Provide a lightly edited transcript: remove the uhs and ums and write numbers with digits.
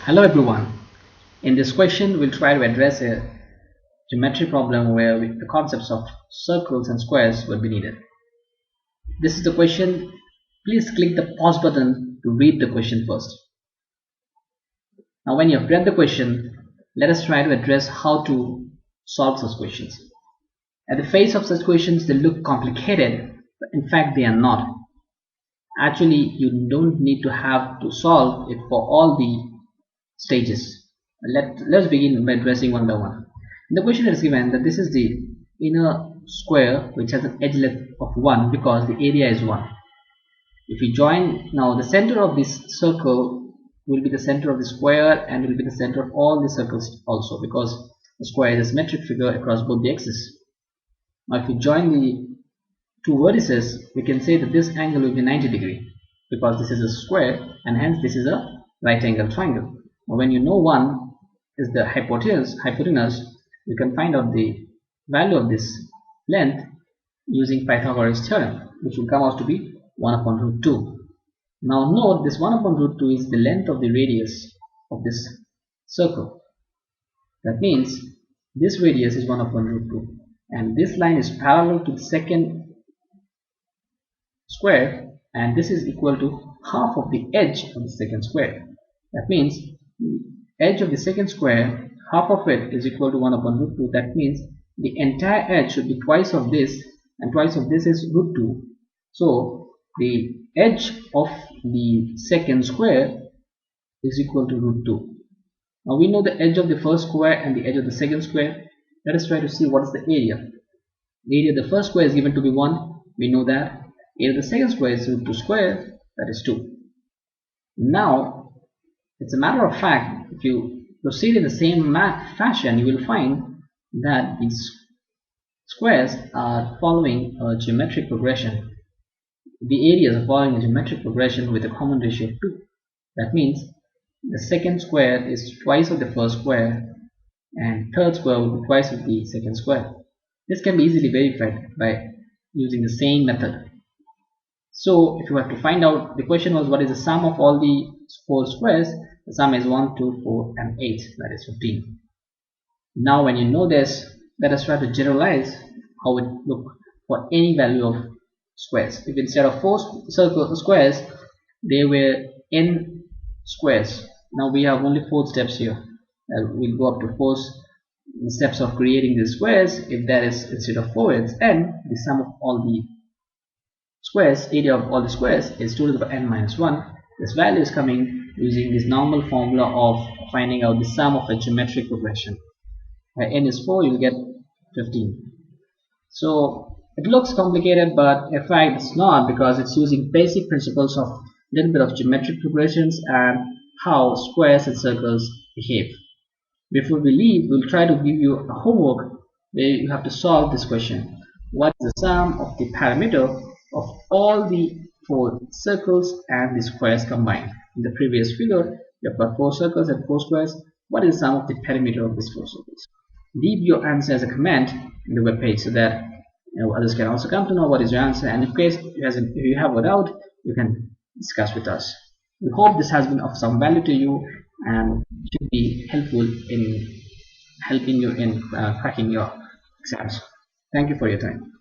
Hello everyone. In this question we'll try to address a geometry problem where the concepts of circles and squares will be needed. This is the question. Please click the pause button to read the question first. Now when you have read the question, let us try to address how to solve such questions. At the face of such questions they look complicated, but in fact they are not. Actually you don't need to have to solve it for all the stages. Let's begin by addressing one by one. The question is given that this is the inner square which has an edge length of 1 because the area is 1. If you join now, the center of this circle will be the center of the square and will be the center of all the circles also, because the square is a symmetric figure across both the axes. Now if you join the two vertices, we can say that this angle will be 90 degree because this is a square and hence this is a right angle triangle. Now when you know 1 is the hypotenuse, you can find out the value of this length using Pythagoras theorem, which will come out to be 1 upon root 2. Now note this 1 upon root 2 is the length of the radius of this circle. That means this radius is 1 upon root 2 and this line is parallel to the second square and this is equal to half of the edge of the second square. That means the edge of the second square, half of it is equal to 1 upon root 2. That means the entire edge should be twice of this and twice of this is root 2. So the edge of the second square is equal to root 2. Now we know the edge of the first square and the edge of the second square. Let us try to see what is the area. The area of the first square is given to be 1. We know that. Area of the second square is root 2 square, that is 2. Now it's a matter of fact, if you proceed in the same fashion, you will find that these squares are following a geometric progression. The areas are following a geometric progression with a common ratio of 2. That means the second square is twice of the first square and third square will be twice of the second square. This can be easily verified by using the same method. So if you have to find out, the question was what is the sum of all the 4 squares. The sum is 1, 2, 4 and 8, that is 15. Now when you know this, let us try to generalize how it look for any value of squares. If instead of 4 squares there were n squares, now we have only 4 steps here. We'll go up to 4 steps of creating the squares. If that is instead of 4 it's n, the sum of all the squares, area of all the squares is 2 to the power n minus 1. This value is coming using this normal formula of finding out the sum of a geometric progression. Where n is 4, you will get 15. So it looks complicated, but in fact it's not, because it's using basic principles of little bit of geometric progressions and how squares and circles behave. Before we leave, we'll try to give you a homework where you have to solve this question. What is the sum of the parameter of all the 4 circles and the squares combined? In the previous figure, you have got 4 circles and 4 squares. What is the sum of the perimeter of these 4 circles? Leave your answer as a comment in the web page so that others can also come to know what is your answer. And in case if you have a doubt, you can discuss with us. We hope this has been of some value to you and should be helpful in helping you in cracking your exams. Thank you for your time.